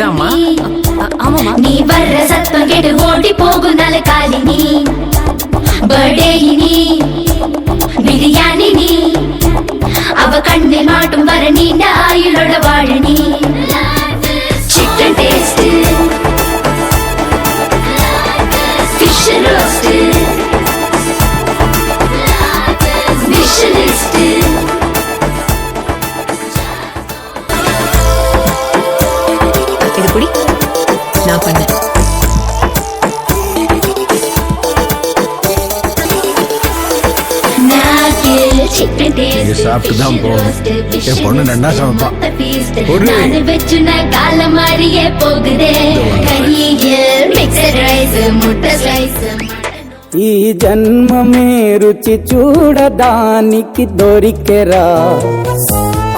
నిజమ్మా? నీ వర్ర సత్వం కెడు ఓడి పోగునల కాలిని బర్డేయిని బిర్యానీని அவ கண்ணில் மாட்டும் வர நீண்ட ஆயுளோட வாழனி chicken taste fish roast wish list இது குடி, நான் பண்ணேன். நீங்க சாப்பிட்டு தான் போகணும். என் பொண்ணு நன்னா சமைப்பான். கால மாதிரியே போகுதே கறியில் மிக்சட் ரைஸ் முட்டை ஸ்லைஸ். ఈ జన్మమే రుచి చూడడానికి దొరికెరా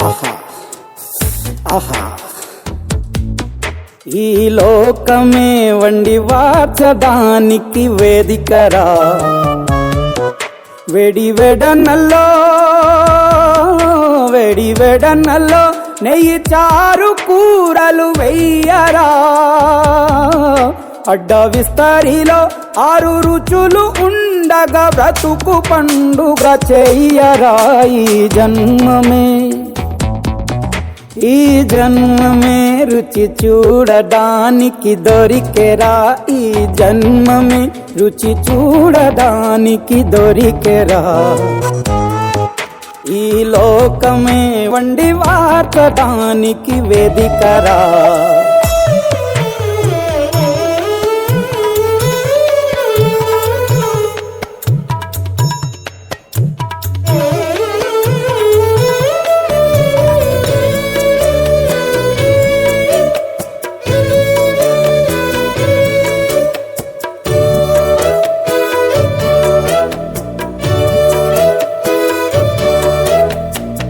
ఆహా ఆహా, ఈ లోకమే వండి వార్చడానికి వేదికరా. వేడి వెడనల్లో వేడి వెడనల్లో నెయ్యి చారు కూరలు వెయ్యరా. అడ్డ విస్తరిలో 6 రుచులు ఉండగా బ్రతుకు పండుగ చెయ్యరా. ఈ జన్మమే రుచి చూడడానికి దొరికెరా. ఈ జన్మమే రుచి చూడడానికి దొరికెరా. ఈ లోకమే వండి వార్చడానికి వేదికరా.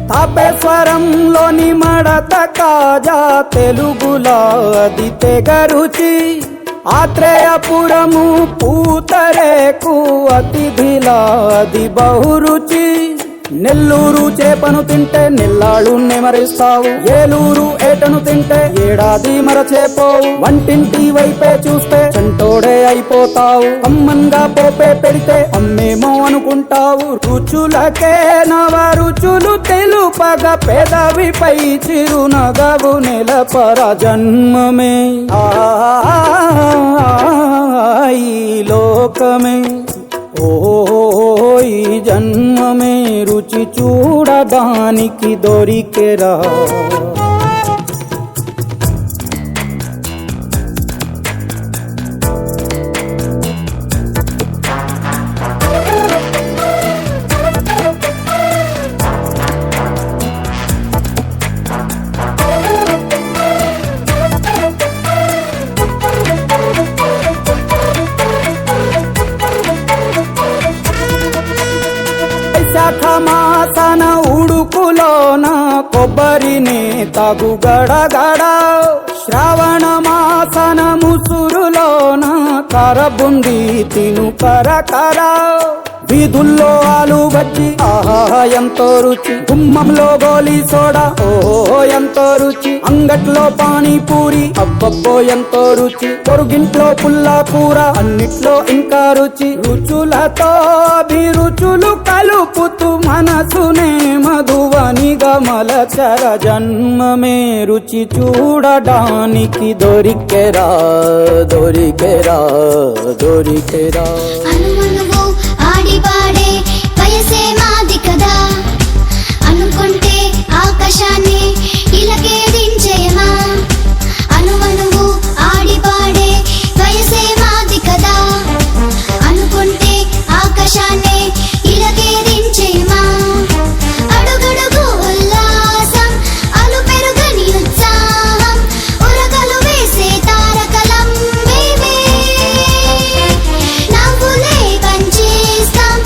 తాపేశ్వరంలోని మడత కాజా తెలుగులో అది తెగ రుచి. ఆత్రేయపురము పూతరేకు అతిథిలా అది బహురుచి. నెల్లూరు చేపను తింటే నెల్లాళ్ళు నెమరిస్తావు. ఏలూరు ఏటను తింటే ఏడాది మరచేపోవు. వంటింటి వైపే చూస్తే చంటోడే అయిపోతావు. అమ్మంగా పోపే పెడితే అమ్మేమో అనుకుంటావు. రుచులకే నవ రుచులు తెలుపగ పెదవిపై చిరునగవు నెలపర. జన్మమే ఈ లోకమే ఓ ఈ జన్మమే రుచి చూడడానికి దొరికెరా. మాసన ఉడుకులోన కొబ్బరిని తగు గడగడ. శ్రావణ మాసన ముసురులోన కరబుంది తిను కరకర. వీధుల్లో ఆలు బజ్జి ఆహా ఎంతో రుచి. గుమ్మంలో గోలీ సోడా ఓహో ఎంతో రుచి. అంగట్లో పానీపూరి అబ్బబ్బో ఎంతో రుచి. పొరుగింట్లో పుల్లా కూర అన్నిట్లో ఇంకా రుచి. రుచులతో అభిరుచులు కలుపుతూ మనసునే మధువనిగా మలచర. జన్మమే రుచి చూడడానికి దొరికెరా దొరికెరా దొరికెరా. ఆడిపాడే వయసే మాది కదా అనుకుంటే ఆకాశాన్ని ఇలాగే దించేయమా. అనువనువు ఆడిపాడే వయసే మాది కదా అనుకుంటే ఆకాశాన్ని ఇలాగే దించేయమా. అడుగడుగు ఉల్లాసం అలు పెరుగని ఉత్సాహం ఉరకలు వేసే తారకలం మేమే. నవ్వులే పంచేస్తాం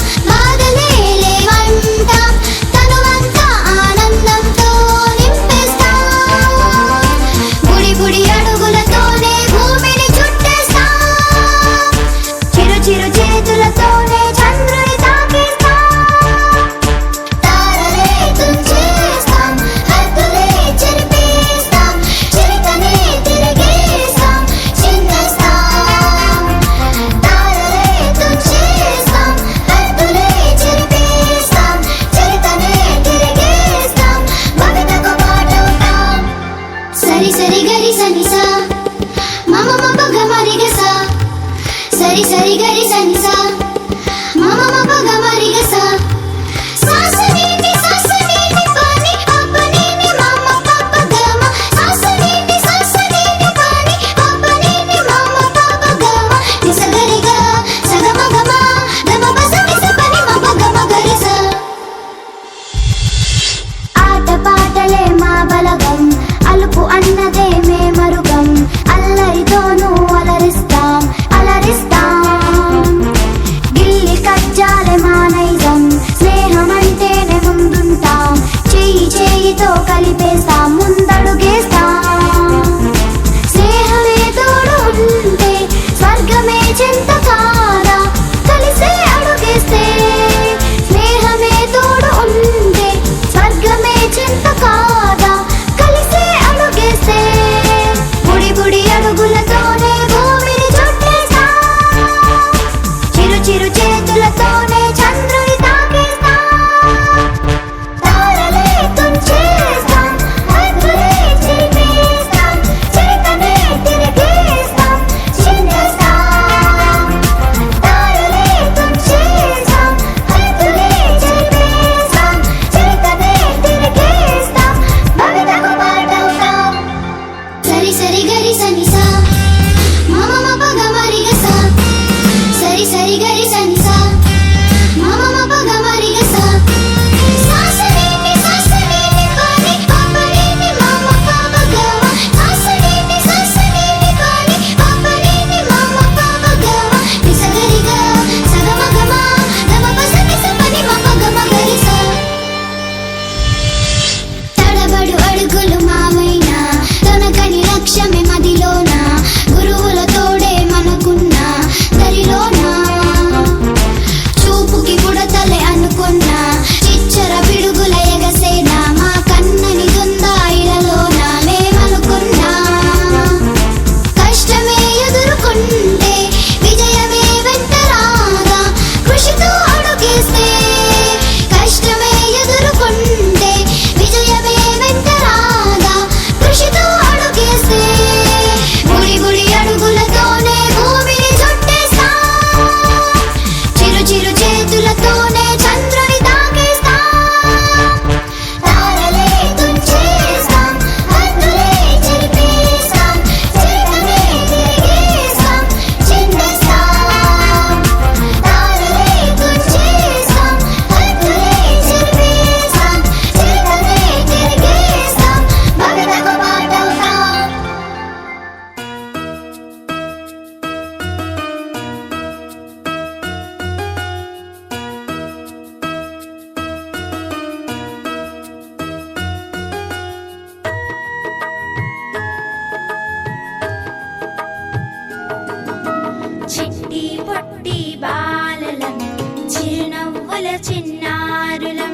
చిన్నారులం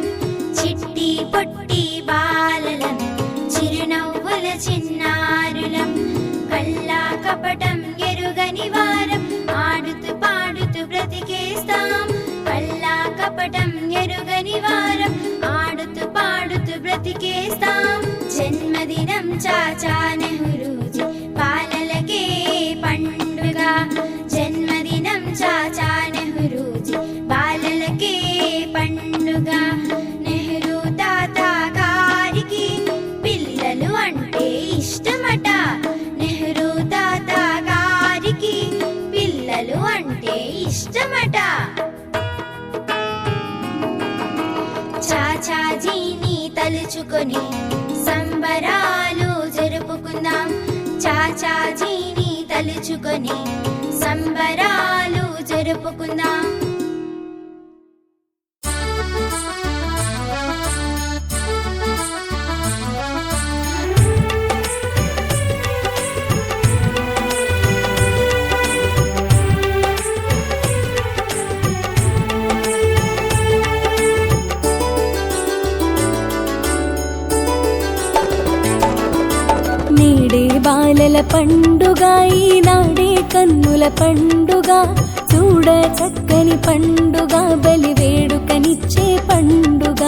చిట్టి పొట్టి బాలలం చిరునవ్వుల చిన్నారులం కల్లా కపటం ఎరుగని వారం ఆడుతూ పాడుతూ బ్రతికేస్తాం కల్లా కపటం ఎరుగని వారం ఆడుతూ పాడుతూ బ్రతికేస్తాం జన్మదినం చాచా నెహ్రూజీ బాలలకే పండుగ జన్మదినం చాచా నెహ్రూజీ బాలలకే పండుగ నెహ్రూ తాత గారికి పిల్లలు అంటే ఇష్టమట నెహ్రూ తాత గారికి పిల్లలు అంటే ఇష్టమట చాచాజీని తలుచుకొని సంబరాలు జరుపుకుందాం చాచాజీని తలుచుకొని సంబరాలు జరుపుకుందాం నేడే బాలల పండుగ ఈనాడే కన్నుల పండుగ చూడ చక్కని పండుగ బలి వేడుకనిచ్చే పండుగ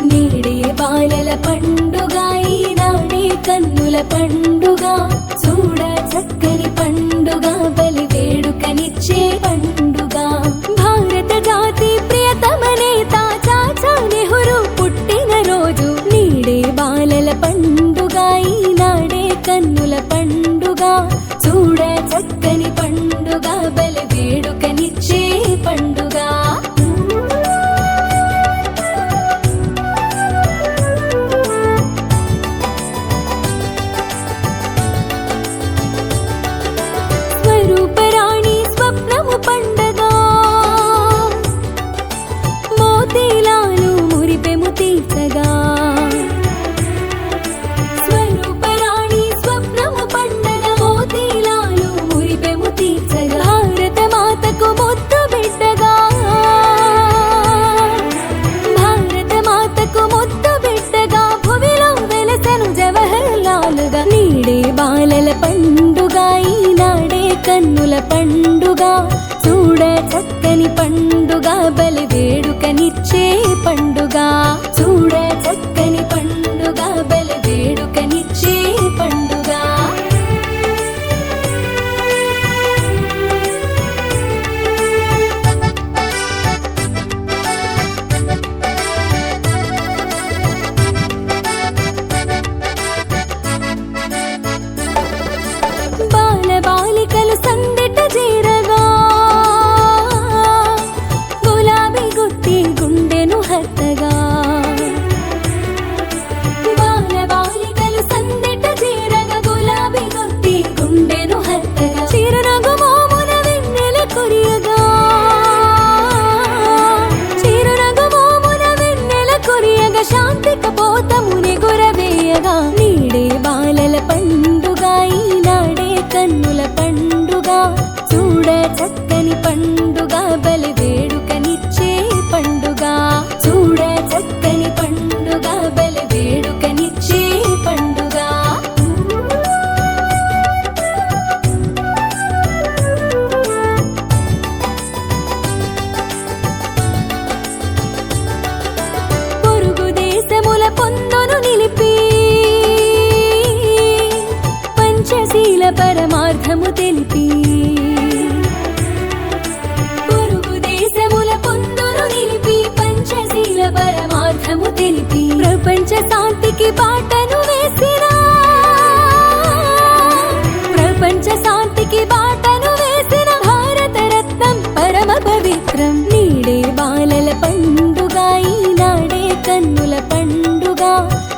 నేడే బాలల పండుగ ఈనాడే కన్నుల పండుగ చూడ చక్కని పండుగ బలి వేడుకనిచ్చే పండుగ భారత జాతి ప్రియతమ నేత చాచా నెహ్రూ పుట్టిన రోజు నేడే బాలల పండుగ ఈనాడే కన్నుల పండుగ చూడ చక్కని పండుగ బలి వేడుకనిచ్చే పండుగ స్వరూపరాణి స్వప్నము పండగ మోతీలాలు మురిపెము తీర్చగా స్వరూపరాణి స్వప్నము పండగ మోతీలాలు మురిపెము తీర్చగా భారత మాతకు ముద్దు బిడ్డగా భారత మాతకు ముద్దు బిడ్డగా భువిలో వెలసను జవహర్లాలుగా నీడే బాలల పండుగ ఈనాడే కన్నుల పండుగ చూడ చక్కని పండుగ బలి వేడుకనిచ్చే పండుగ చూడ చక్కని పండుగ బలి వేడుకనిచ్చే పండుగ బాల బాలికలు సందిట చేరగా గులాబీ గుత్తి గుండెను హత్తగా బాల బాలికలు సందిట చేరగా గులాబీ గుత్తి గుండెను హత్తగా చిరునగు మోమున వెన్నెల కురియగా చిరునగు మోమున వెన్నెల కురియగా శాంతి కపోతముని గురవేయగా నీడే బాలల పండుగ ఈనాడే కన్నుల పండుగ చూడ చక్కని పండుగ బలి వేడుకనిచ్చే పండుగ చూడ చక్కని పండుగ బలి వేడుకనిచ్చే పండుగ పొరుగు దేశముల పొందును నిలిపి పంచశీల పరమార్థము తెలిపి పొరుగు దేశముల పొందును నిలిపి పంచశీల పరమార్థము తెలిపి ప్రపంచ శాంతికి బాటను వేసిన ప్రపంచ శాంతికి బాటను వేసిన భారత రత్నం పరమ పవిత్రం నీడే బాలల పండుగ ఈనాడే కన్నుల పండుగ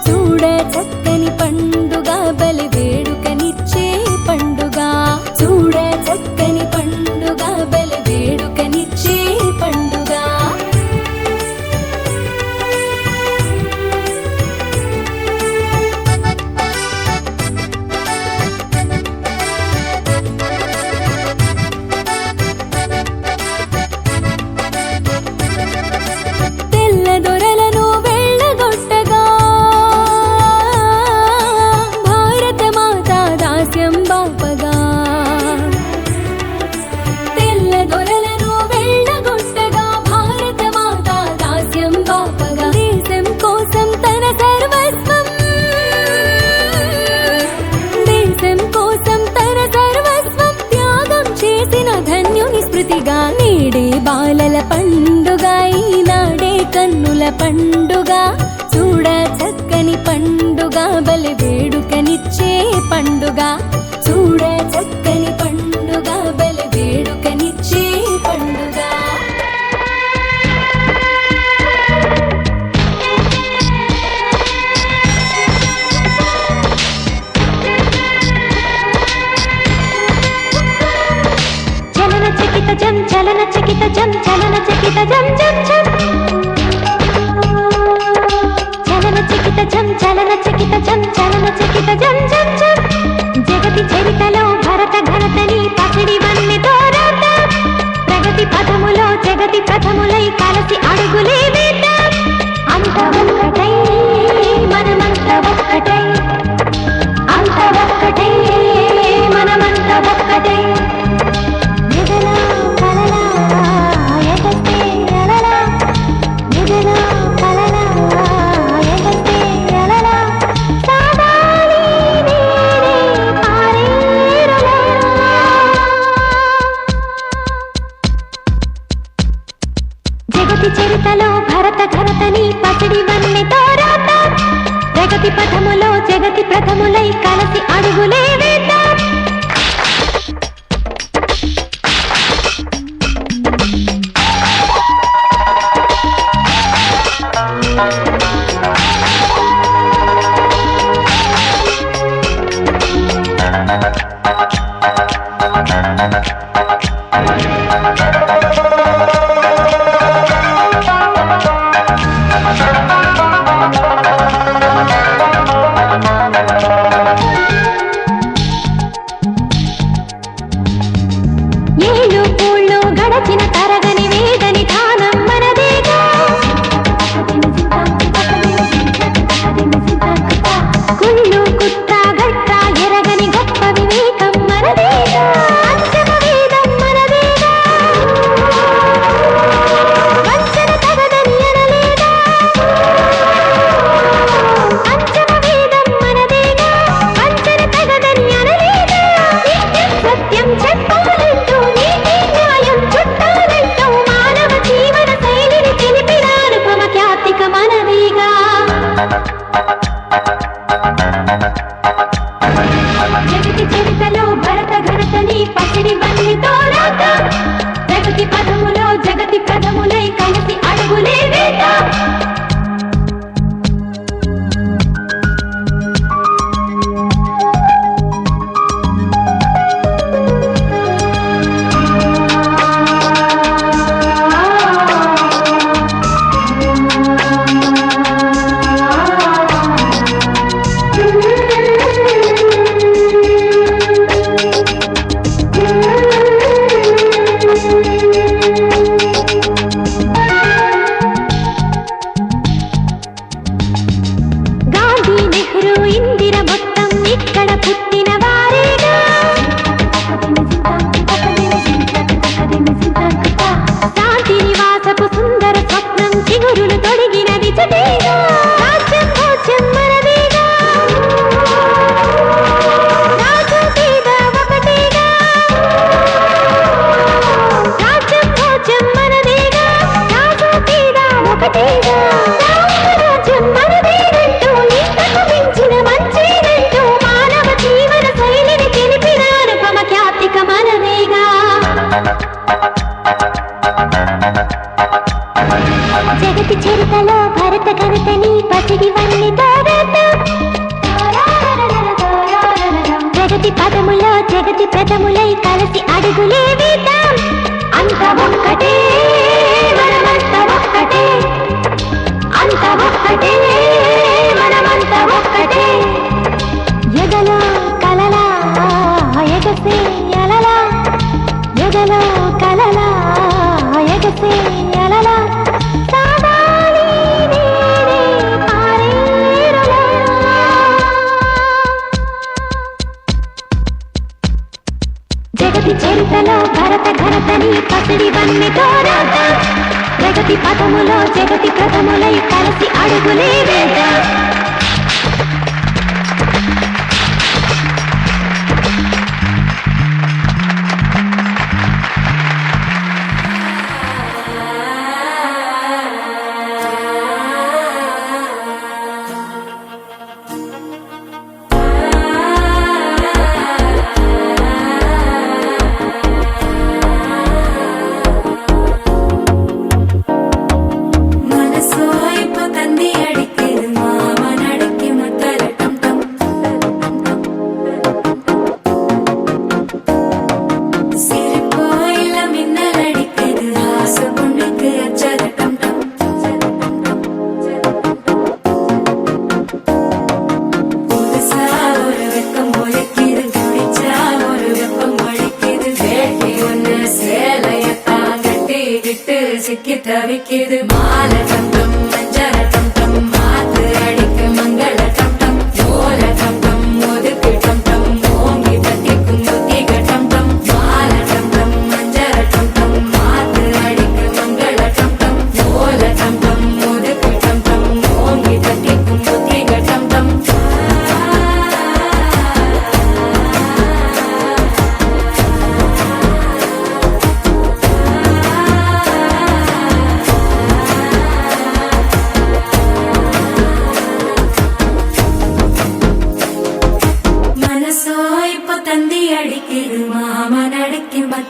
చూడ చక్కని పండుగ బలి వేడుకనిచ్చే పండుగ చూడ చక్కని పండుగ బలి వేడుకనిచ్చే పండుగ బాలల పండుగ ఈనాడే కన్నుల పండుగ చూడ చక్కని పండుగ బలి వేడుకనిచ్చే పండుగ చూడ చక్కని పండుగ బలి వేడుకనిచ్చే పండుగ చలన చకిత జం చలన చకిత జం జం జం చలన చకిత జం చలన చకిత జం చలన చకిత జం జం జం జగతి చరితలో భరత ఘనతని పసిడి వన్నె తోరాట ప్రగతి పదములో జగతి ప్రథములై కలసి అడుగులే వేద్దాం అంత ఒక్కటై మనమంత ఒక్కటై అంత ఒక్కటై మనమంత ఒక్కటై జగతి చరితలో భరత ఘనతని పసిడి వన్నె తోరాట ప్రగతి పథములో జగతి ప్రథములై కలసి అడుగులే వేద్దాం జగతి చరితలో భరత ఘనతని పసిడి వన్నె తోరాట ప్రగతి పదములో జగతి ప్రథములై కలసి అడుగులే వేద్దాం జగతి చరితలో భరత ఘనతని పసిడి వన్నె తోరాట ప్రగతి పదములో జగతి ప్రథములై కలసి అడుగులే వేద్దాం అంత ఒక్కటే మనమంత ఒక్కటే అంత ఒక్కటే మనమంత ఒక్కటే ఎగలో కలలా ఎగసే అలలా ఎగలో కలలా ఎగసే అలలా జగతి చరితలో భరత ఘనతని పసిడి వన్నె తోరాట ప్రగతి పదములో జగతి ప్రథములై కలసి అడుగులే వేద్దాం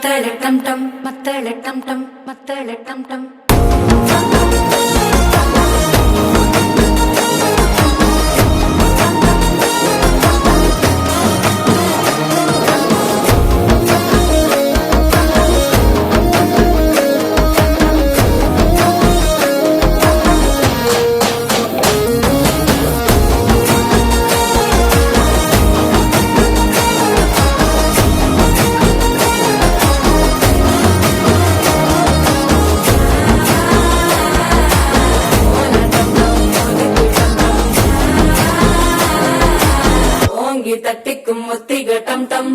మత్తళ టం టం మత్తళ టం టం మత్తళ టం టం. తట్టిக்கும் ముత్తిగ టం టం.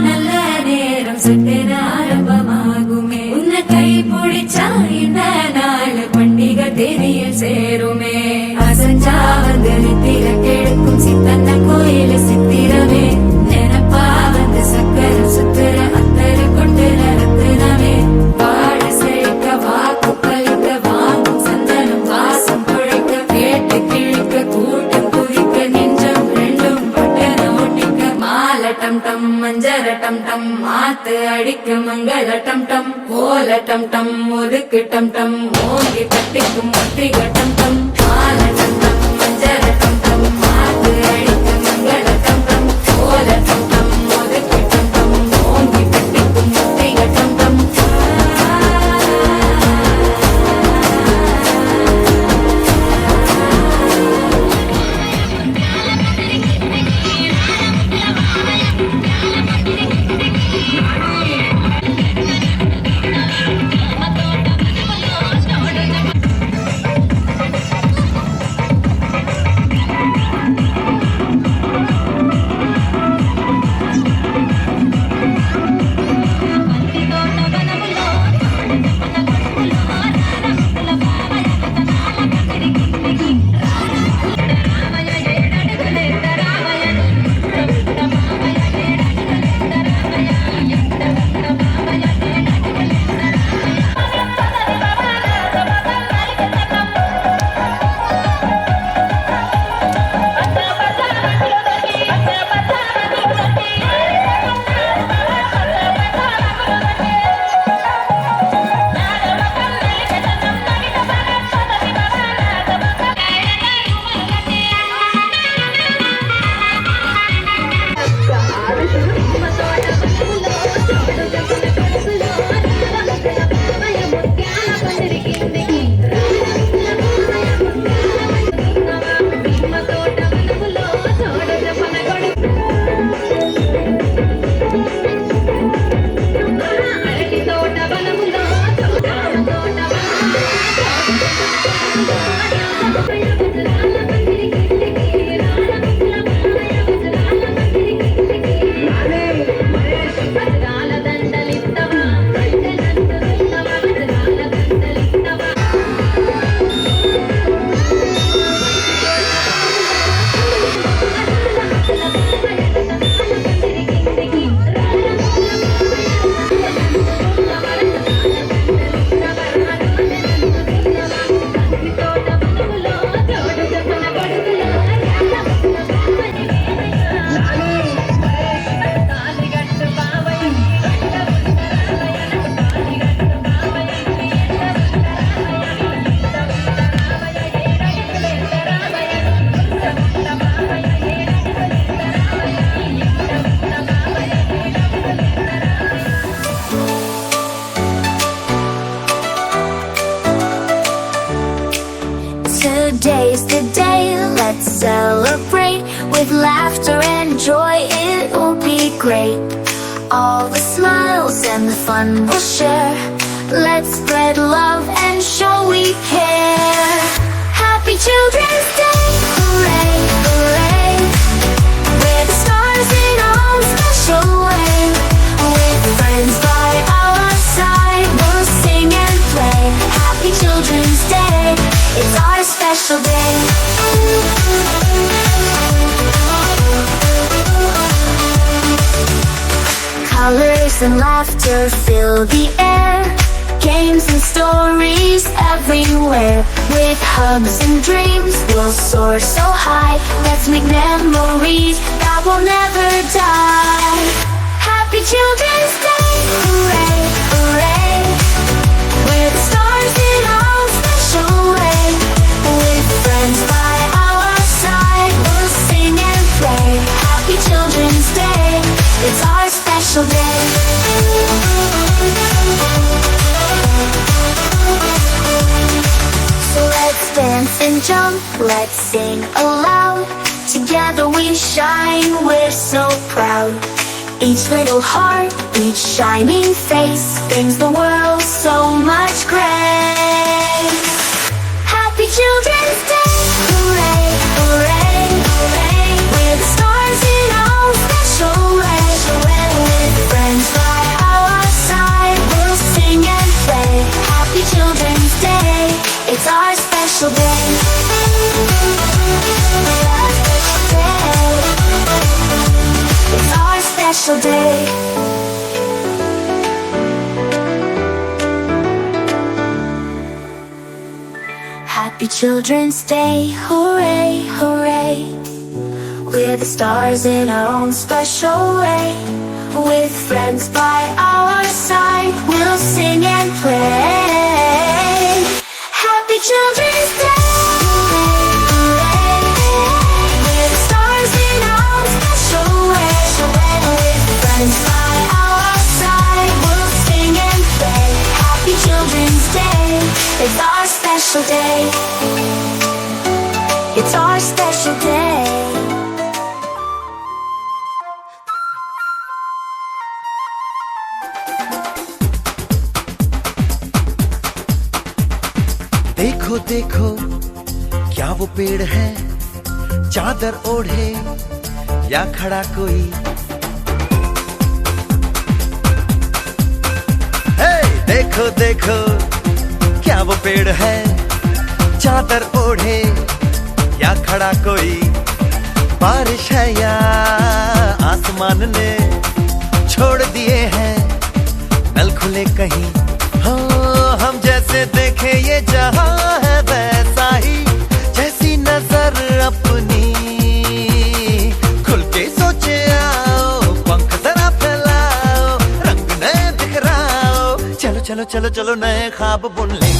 நல்ல நேரம் சட்டென ஆரம்பமாகுமே உன்னை கை பிடிச்சா இந்த நாள் பண்டிகை தெரியல் சேருமே அசஞ்சா வந்து நித்திர கெடுக்கும் சித்தன்ன கோயில சித்திரமே நினப்பா வந்து சக்கர சுத்திர அத்தர கொண்டு நடத்துனவே பாட செழிக்க வாக்கு பலிக்க வாங்கும் சந்தனம் வாசம் குழைக்க கேட்டு கிழிக்க கூட்டம் குதிக்க நெஞ்சம் ரெண்டும் பட்டன ஒட்டிக்க மால டம் டம் மஞ்சர டம் டம் மாத்து அடிக்க மங்கள டம் டம் ஓல டம் டம் ஒதுக்கு டம் டம் ஓங்கி தட்டிக்கும் ஒத்திக டம் டம் மால டம் டம் மஞ்சர டம் டம் மாத்து அடிக்க மங்கள டம் டம் ஓல டம் டம் ஒதுக்கு டம் டம் ஓங்கி தட்டிக்கும் ஒத்திக டம் டம். Today's the day, let's celebrate with laughter and joy, it will be great. All the smiles and the fun we'll share. Let's spread love and show we care. Happy Children's Day, hooray, hooray. We're the stars in our special way. With friends by our side, we'll sing and play. Happy Children's Day, it's our special day. Colors and laughter fill the air. games and stories everywhere. With hugs and dreams, we'll soar so high. Let's make memories that will never die. Happy Children's Day, hooray, hooray. We're the stars in our special way. With friends by our side, we'll sing and play. Happy Children's Day, it's our special day. So let's dance and jump, let's sing aloud. Together we shine, we're so proud. Each little heart, each shining face brings the world so much grace. Happy Children's Day, hooray, hooray, hooray. We're the stars in our special way. With friends by our side, we'll sing and play. Happy Children's Day, it's our special day. It's our special day. Happy Children's Day, hooray, hooray. We're the stars in our own special way. With friends by our side, we'll sing and play. Happy Children's Day, hooray, hooray. We're the stars in our special way. With friends by our side, we'll sing and play. Happy Children's Day, it's our special day. It's our special day. देखो देखो क्या वो पेड़ है, चादर ओढ़े या खड़ा कोई। हे देखो देखो क्या वो पेड़ है, चादर ओढ़े या खड़ा कोई। बारिश है या आसमान ने छोड़ दिए हैं नल खुले कहीं। हाँ हम जैसे देखे ये जहां है वैसा ही, जैसी नजर अपनी खुल के सोचे आओ। पंख जरा फैलाओ, रंग नए बिखराओ। चलो चलो चलो चलो नए ख्वाब बुन ले।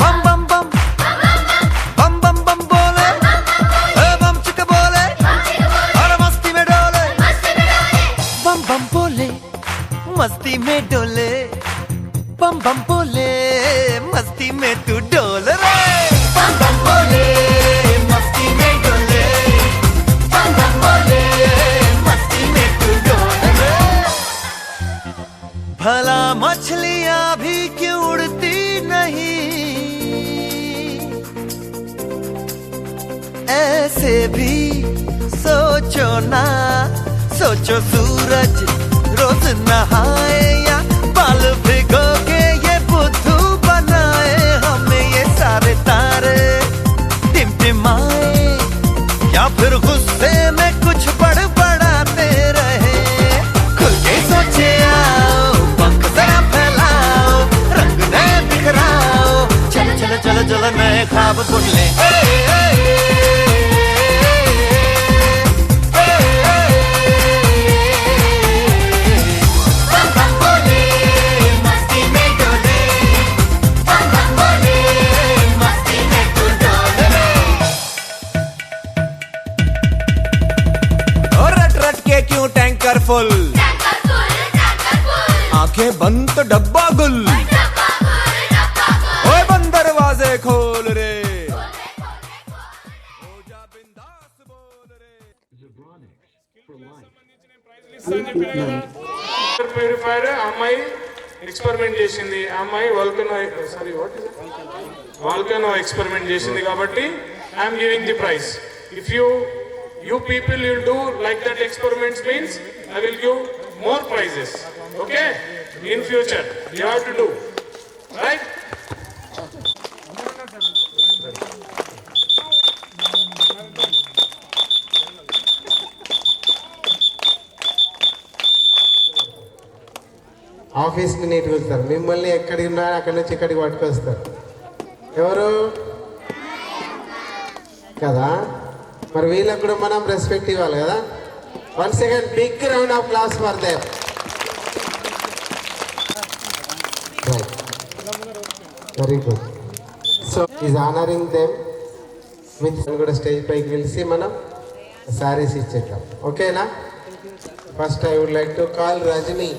बम बम बम बम बम बम बोले, बम चिक बोले, और मस्ती में डोले। बम बम बोले मस्ती में डोले, बम बम बोले मस्ती में तू डोल रे। बम बम बोले मस्ती में डोले, बम बम बोले मस्ती में तू डोल रे। भला मछलियां भी क्यों उड़ती नहीं, ऐसे भी सोचो ना। सोचो सूरज रोज नहाए या बाल भिगो के ये बुद्धू बनाए। हमें ये सारे तारे टिमटिमाए या फिर गुस्से में कुछ बड़बड़ाते रहे। खुल के सोचे आओ, पंख जरा फैलाओ, रंग नए बिखराओ। चलो चलो चलो चलो नए ख्वाब बुन ले। क्यों टैंकर फुल, आंखें बंद तो डब्बा गुल। ओए बंद दरवाजे खोल रे, ప్యూరిఫైర్ అమ్మాయి ఎక్స్పెరిమెంట్ చేసింది. ఆ అమ్మాయి వాల్కనో ఎక్స్పెరిమెంట్ చేసింది కాబట్టి I'm giving the prize. If you you people will do like that experiments means I will give more prizes. Okay? In future, you have to do. Right? ఆఫీస్ని నీట్గా ఉంచుతారు, మిమ్మల్ని ఎక్కడికి ఉన్నా అక్కడి నుంచి ఇక్కడికి పట్టుకొస్తారు. ఎవరు కదా, మరి వీళ్ళకి కూడా మనం రెస్పెక్ట్ ఇవ్వాలి కదా. One second big round of claps for there. Very good. So is honouring them with కూడా స్టేజ్ పైకి పిలిచి మనం శారీస్ ఇచ్చేద్దాం. ఓకేనా? First I would like to call Rajani.